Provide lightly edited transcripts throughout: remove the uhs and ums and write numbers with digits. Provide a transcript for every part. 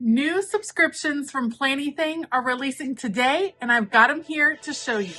New subscriptions from Planything are releasing today, and I've got them here to show you.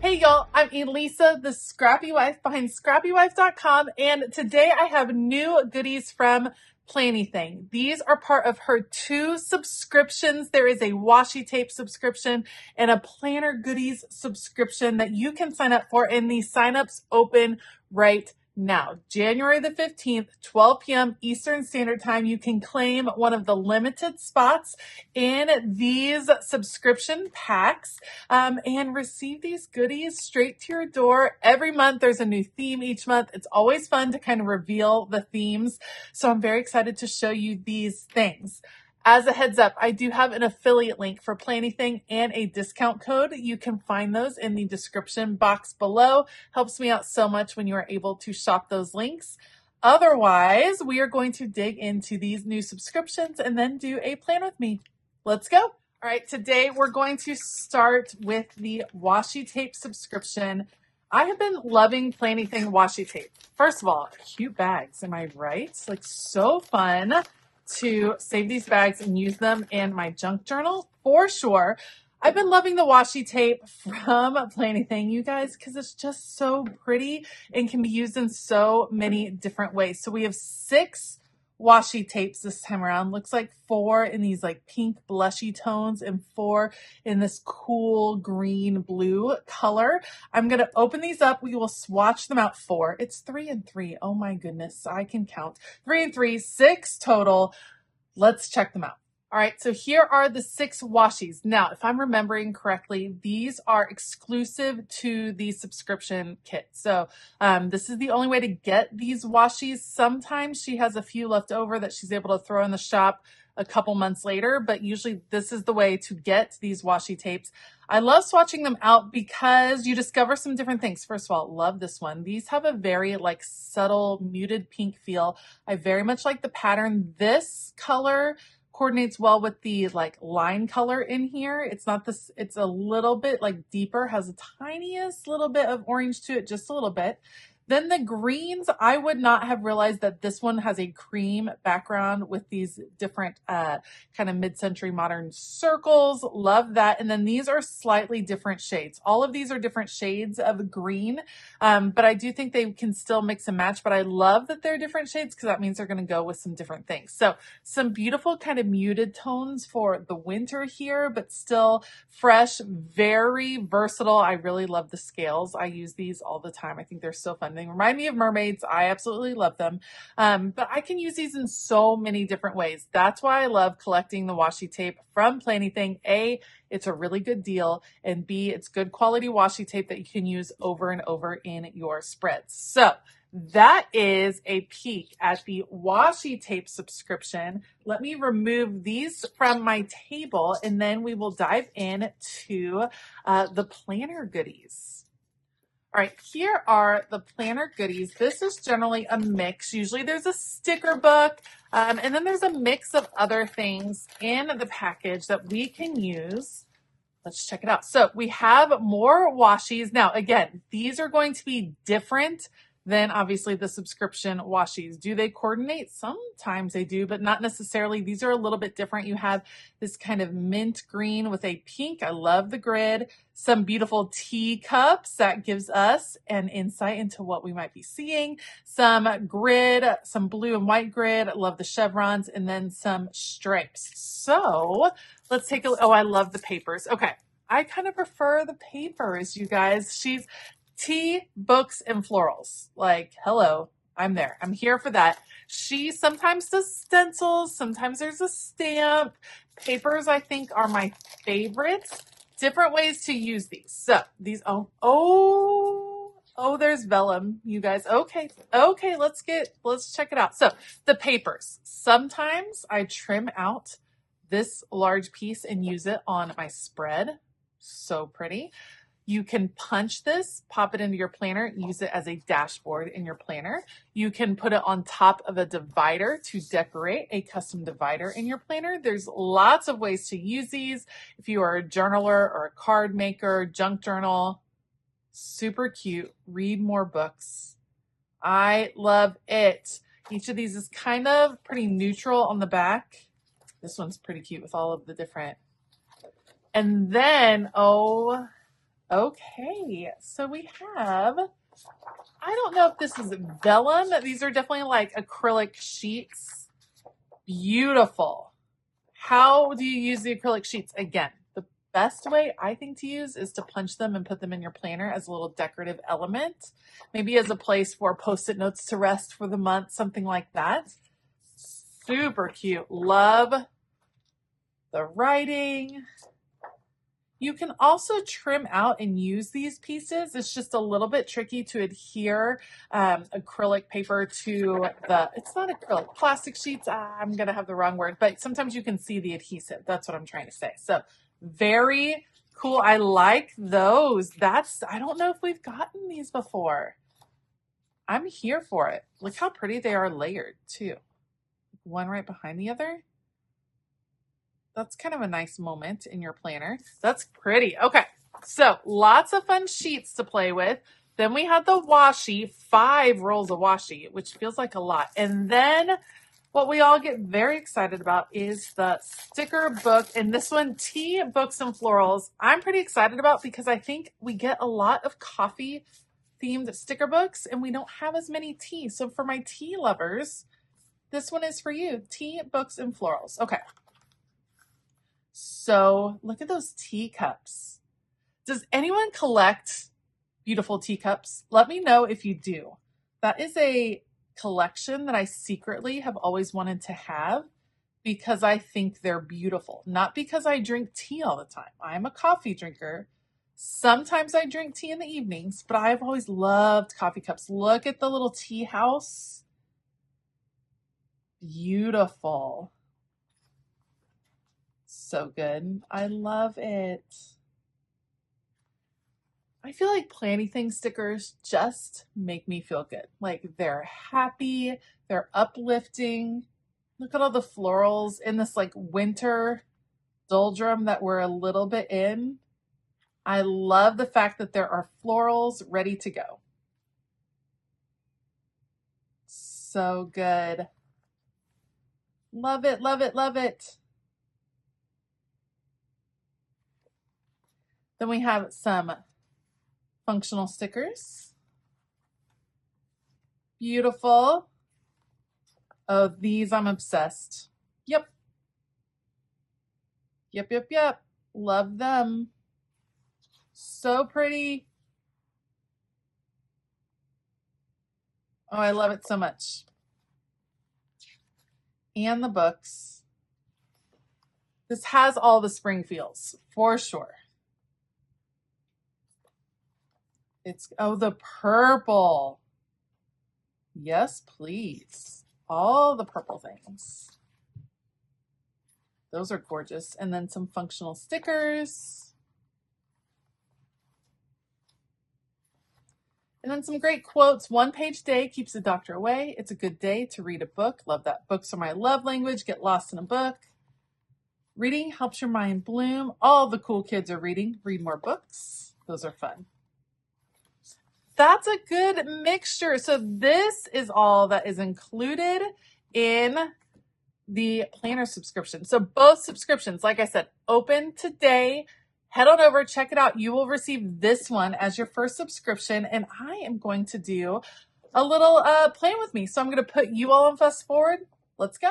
Hey y'all, I'm Elisa, the Scrappy Wife behind ScrappyWife.com, and today I have new goodies from Planything. These are part of her 2 subscriptions. There is a washi tape subscription and a planner goodies subscription that you can sign up for, and these signups open right now. January the 15th, 12 p.m. Eastern Standard Time, you can claim one of the limited spots in these subscription packs and receive these goodies straight to your door. Every month, there's a new theme each month. It's always fun to kind of reveal the themes. So I'm very excited to show you these things. As a heads up, I do have an affiliate link for Planything and a discount code. You can find those in the description box below. Helps me out so much when you are able to shop those links. Otherwise, we are going to dig into these new subscriptions and then do a plan with me. Let's go. All right, today we're going to start with the washi tape subscription. I have been loving Planything washi tape. First of all, cute bags, am I right? Like, so fun to save these bags and use them in my junk journal for sure. I've been loving the washi tape from Planything, you guys, because it's just so pretty and can be used in so many different ways. So we have 6 washi tapes this time around. Looks like 4 in these like pink blushy tones and 4 in this cool green blue color. I'm going to open these up. We will swatch them out 4. It's 3 and 3. Oh my goodness. I can count. 3 and 3, 6 total. Let's check them out. All right, so here are the 6 washis. Now, if I'm remembering correctly, these are exclusive to the subscription kit. So this is the only way to get these washis. Sometimes she has a few left over that she's able to throw in the shop a couple months later, but usually this is the way to get these washi tapes. I love swatching them out because you discover some different things. First of all, love this one. These have a very like subtle muted pink feel. I very much like the pattern. This color coordinates well with the like line color in here. It's not this, it's a little bit like deeper, has the tiniest little bit of orange to it, just a little bit. Then the greens, I would not have realized that this one has a cream background with these different kind of mid-century modern circles. Love that. And then these are slightly different shades. All of these are different shades of green, but I do think they can still mix and match. But I love that they're different shades because that means they're going to go with some different things. So some beautiful kind of muted tones for the winter here, but still fresh, very versatile. I really love the scales. I use these all the time. I think they're so fun. They remind me of mermaids. I absolutely love them. But I can use these in so many different ways. That's why I love collecting the washi tape from Planything. A, it's a really good deal. And B, it's good quality washi tape that you can use over and over in your spreads. So that is a peek at the washi tape subscription. Let me remove these from my table and then we will dive into the planner goodies. All right, here are the planner goodies. This is generally a mix. Usually there's a sticker book, and then there's a mix of other things in the package that we can use. Let's check it out. So we have more washis. Now, again, these are going to be different than obviously the subscription washis. Do they coordinate? Sometimes they do, but not necessarily. These are a little bit different. You have this kind of mint green with a pink. I love the grid. Some beautiful teacups that gives us an insight into what we might be seeing. Some grid, some blue and white grid. I love the chevrons, and then some stripes. So let's take a look. Oh, I love the papers. Okay. I kind of prefer the papers, you guys. She's tea, books, and florals. Like, hello, I'm there. I'm here for that. She sometimes does stencils. Sometimes there's a stamp. Papers, I think, are my favorites. Different ways to use these. So these, oh, there's vellum, you guys. Okay, let's check it out. So the papers. Sometimes I trim out this large piece and use it on my spread. So pretty. You can punch this, pop it into your planner, use it as a dashboard in your planner. You can put it on top of a divider to decorate a custom divider in your planner. There's lots of ways to use these. If you are a journaler or a card maker, junk journal, super cute. Read more books. I love it. Each of these is kind of pretty neutral on the back. This one's pretty cute with all of the different. And then, oh, okay, so we have, I don't know if this is vellum. These are definitely like acrylic sheets. Beautiful. How do you use the acrylic sheets? Again, the best way I think to use is to punch them and put them in your planner as a little decorative element. Maybe as a place for Post-it notes to rest for the month, something like that. Super cute. Love the writing. You can also trim out and use these pieces. It's just a little bit tricky to adhere acrylic paper to it's not acrylic, plastic sheets. I'm going to have the wrong word, but sometimes you can see the adhesive. That's what I'm trying to say. So very cool. I like those. I don't know if we've gotten these before. I'm here for it. Look how pretty they are layered too. One right behind the other. That's kind of a nice moment in your planner. That's pretty. Okay, so lots of fun sheets to play with. Then we have the washi, 5 rolls of washi, which feels like a lot. And then what we all get very excited about is the sticker book. And this one, Tea, Books, and Florals, I'm pretty excited about because I think we get a lot of coffee themed sticker books and we don't have as many tea. So for my tea lovers, this one is for you. Tea, Books, and Florals. Okay. So look at those teacups. Does anyone collect beautiful teacups? Let me know if you do. That is a collection that I secretly have always wanted to have because I think they're beautiful. Not because I drink tea all the time. I'm a coffee drinker. Sometimes I drink tea in the evenings, but I've always loved coffee cups. Look at the little tea house. Beautiful. So good. I love it. I feel like Planything stickers just make me feel good. Like they're happy, they're uplifting. Look at all the florals in this like winter doldrum that we're a little bit in. I love the fact that there are florals ready to go. So good. Love it, love it, love it. Then we have some functional stickers. Beautiful. Oh, these I'm obsessed. Yep. Yep, yep, yep. Love them. So pretty. Oh, I love it so much. And the books. This has all the spring feels, for sure. Oh, the purple. Yes, please. All the purple things. Those are gorgeous. And then some functional stickers. And then some great quotes. 1 page day keeps the doctor away. It's a good day to read a book. Love that. Books are my love language. Get lost in a book. Reading helps your mind bloom. All the cool kids are reading. Read more books. Those are fun. That's a good mixture. So this is all that is included in the planner subscription. So both subscriptions, like I said, open today. Head on over, check it out. You will receive this one as your first subscription. And I am going to do a little plan with me. So I'm going to put you all on fast forward. Let's go.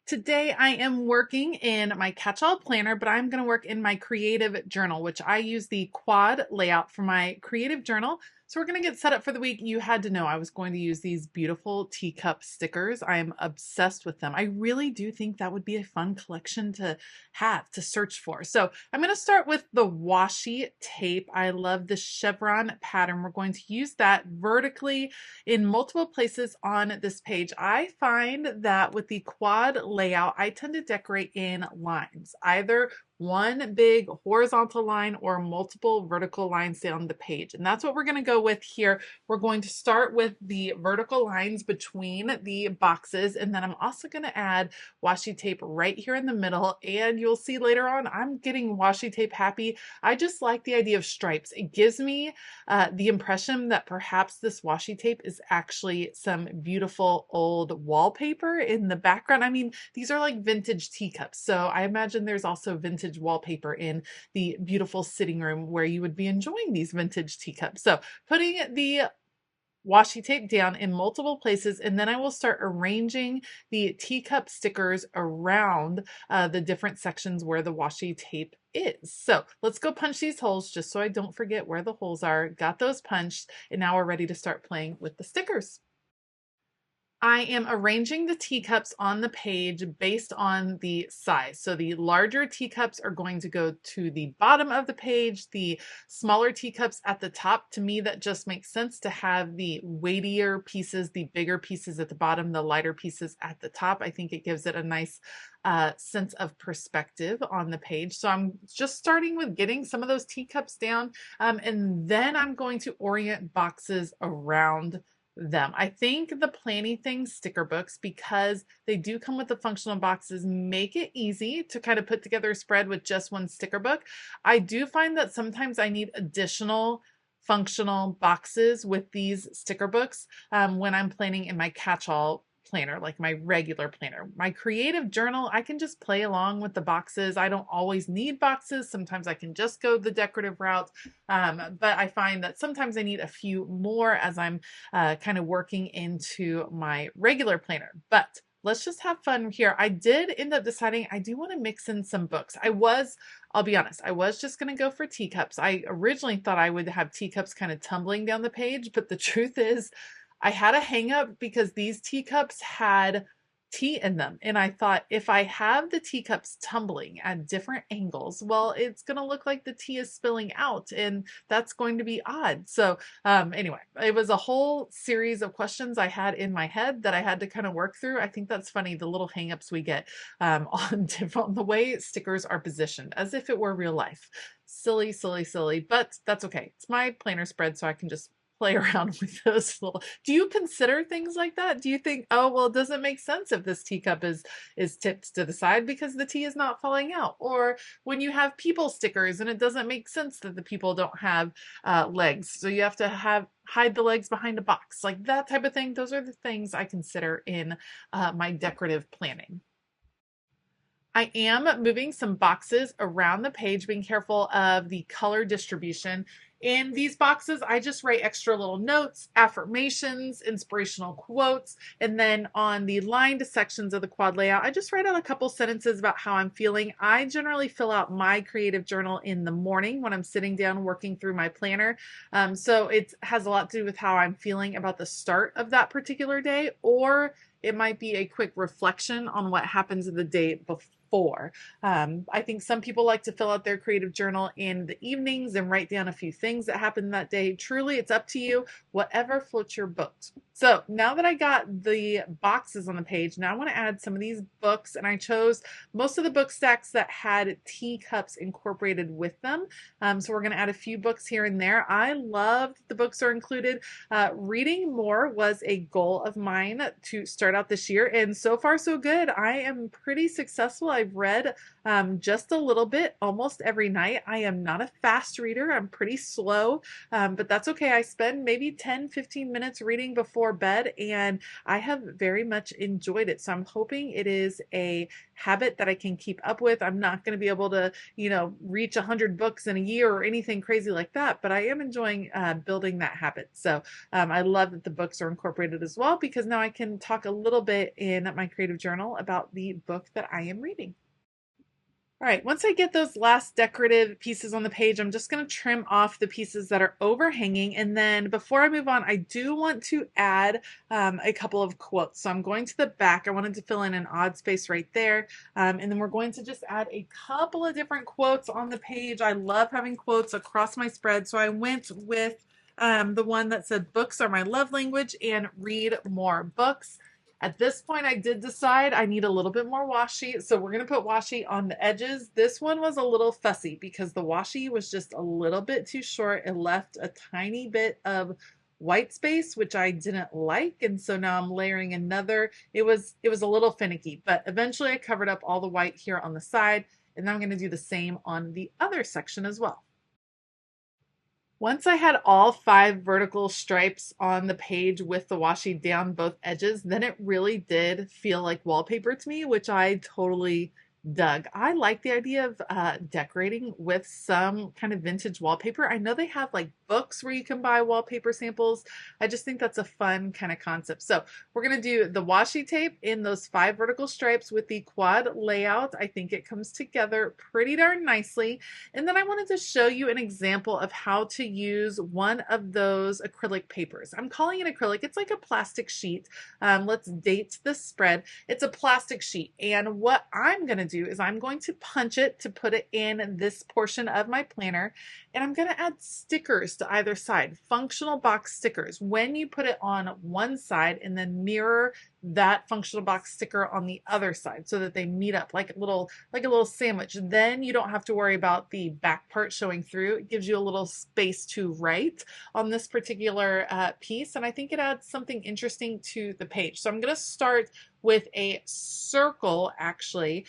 Today I am working in my catch-all planner, but I'm going to work in my creative journal, which I use the quad layout for my creative journal. So we're going to get set up for the week. You had to know I was going to use these beautiful teacup stickers. I am obsessed with them. I really do think that would be a fun collection to have, to search for. So I'm going to start with the washi tape. I love the chevron pattern. We're going to use that vertically in multiple places on this page. I find that with the quad layout, I tend to decorate in lines, either one big horizontal line or multiple vertical lines down the page. And that's what we're going to go with here. We're going to start with the vertical lines between the boxes, and then I'm also going to add washi tape right here in the middle. And you'll see later on, I'm getting washi tape happy. I just like the idea of stripes. It gives me the impression that perhaps this washi tape is actually some beautiful old wallpaper in the background. I mean, these are like vintage teacups, so I imagine there's also vintage wallpaper in the beautiful sitting room where you would be enjoying these vintage teacups. So putting the washi tape down in multiple places, and then I will start arranging the teacup stickers around the different sections where the washi tape is. So let's go punch these holes just so I don't forget where the holes are. Got those punched, and now we're ready to start playing with the stickers. I am arranging the teacups on the page based on the size. So the larger teacups are going to go to the bottom of the page, the smaller teacups at the top. To me, that just makes sense to have the weightier pieces, the bigger pieces at the bottom, the lighter pieces at the top. I think it gives it a nice sense of perspective on the page. So I'm just starting with getting some of those teacups down, and then I'm going to orient boxes around them. I think the Planything sticker books, because they do come with the functional boxes, make it easy to kind of put together a spread with just one sticker book. I do find that sometimes I need additional functional boxes with these sticker books when I'm planning in my catch-all planner, like my regular planner. My creative journal, I can just play along with the boxes. I don't always need boxes. Sometimes I can just go the decorative route. But I find that sometimes I need a few more as I'm kind of working into my regular planner. But let's just have fun here. I did end up deciding I do want to mix in some books. I'll be honest, I was just going to go for teacups. I originally thought I would have teacups kind of tumbling down the page, but the truth is I had a hang up because these teacups had tea in them. And I thought if I have the teacups tumbling at different angles, well, it's going to look like the tea is spilling out, and that's going to be odd. So anyway, it was a whole series of questions I had in my head that I had to kind of work through. I think that's funny, the little hangups we get on the way stickers are positioned as if it were real life. Silly, silly, silly, but that's okay. It's my planner spread, so I can just play around with those little. Do you consider things like that? Do you think, oh, well, it doesn't make sense if this teacup is tipped to the side because the tea is not falling out? Or when you have people stickers and it doesn't make sense that the people don't have legs, so you have to hide the legs behind a box, like that type of thing. Those are the things I consider in my decorative planning. I am moving some boxes around the page, being careful of the color distribution. In these boxes, I just write extra little notes, affirmations, inspirational quotes, and then on the lined sections of the quad layout, I just write out a couple sentences about how I'm feeling. I generally fill out my creative journal in the morning when I'm sitting down working through my planner. So it has a lot to do with how I'm feeling about the start of that particular day, or it might be a quick reflection on what happens in the day before. I think some people like to fill out their creative journal in the evenings and write down a few things that happened that day. Truly, it's up to you, whatever floats your boat. So now that I got the boxes on the page, now I want to add some of these books, and I chose most of the book stacks that had teacups incorporated with them. So we're going to add a few books here and there. I love that the books are included. Reading more was a goal of mine to start out this year, and so far so good. I am pretty successful. I've read just a little bit almost every night. I am not a fast reader. I'm pretty slow, but that's okay. I spend maybe 10-15 minutes reading before bed, and I have very much enjoyed it. So I'm hoping it is a habit that I can keep up with. I'm not going to be able to, reach 100 books in a year or anything crazy like that, but I am enjoying building that habit. So I love that the books are incorporated as well, because now I can talk a little bit in my creative journal about the book that I am reading. All right, once I get those last decorative pieces on the page, I'm just going to trim off the pieces that are overhanging. And then before I move on, I do want to add a couple of quotes. So I'm going to the back. I wanted to fill in an odd space right there. And then we're going to just add a couple of different quotes on the page. I love having quotes across my spread. So I went with the one that said, "Books are my love language," and "Read more books." At this point, I did decide I need a little bit more washi, so we're going to put washi on the edges. This one was a little fussy because the washi was just a little bit too short. It left a tiny bit of white space, which I didn't like, and so now I'm layering another. It was a little finicky, but eventually I covered up all the white here on the side, and now I'm going to do the same on the other section as well. Once I had all 5 vertical stripes on the page with the washi down both edges, then it really did feel like wallpaper to me, which I totally dug. I like the idea of decorating with some kind of vintage wallpaper. I know they have like books where you can buy wallpaper samples. I just think that's a fun kind of concept. So we're going to do the washi tape in those 5 vertical stripes with the quad layout. I think it comes together pretty darn nicely. And then I wanted to show you an example of how to use one of those acrylic papers. I'm calling it acrylic. It's like a plastic sheet. Let's date the spread. It's a plastic sheet. And what I'm going to do is I'm going to punch it to put it in this portion of my planner. And I'm going to add stickers to either side, functional box stickers. When you put it on one side and then mirror that functional box sticker on the other side so that they meet up like a little sandwich, then you don't have to worry about the back part showing through. It gives you a little space to write on this particular piece, and I think it adds something interesting to the page. So I'm going to start with a circle actually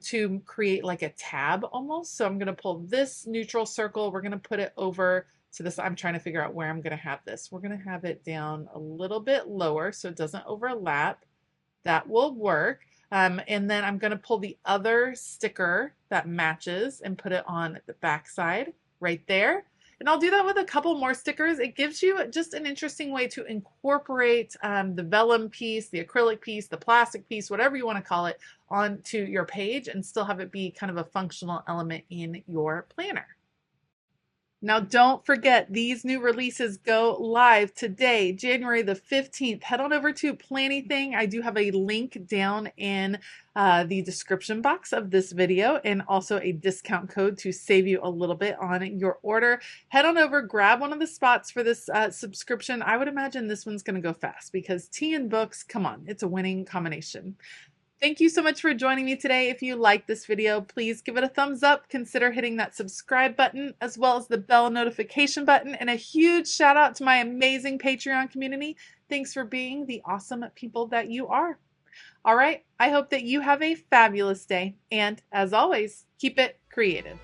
to create like a tab almost. So I'm going to pull this neutral circle. We're going to put it over to this. I'm trying to figure out where I'm going to have this. We're going to have it down a little bit lower so it doesn't overlap. That will work. And then I'm going to pull the other sticker that matches and put it on the back side right there. And I'll do that with a couple more stickers. It gives you just an interesting way to incorporate the vellum piece, the acrylic piece, the plastic piece, whatever you want to call it, onto your page and still have it be kind of a functional element in your planner. Now, don't forget, these new releases go live today, January the 15th. Head on over to Planything. I do have a link down in the description box of this video and also a discount code to save you a little bit on your order. Head on over, grab one of the spots for this subscription. I would imagine this one's going to go fast because tea and books, come on, it's a winning combination. Thank you so much for joining me today. If you like this video, please give it a thumbs up. Consider hitting that subscribe button as well as the bell notification button. And a huge shout out to my amazing Patreon community. Thanks for being the awesome people that you are. All right, I hope that you have a fabulous day. And as always, keep it creative.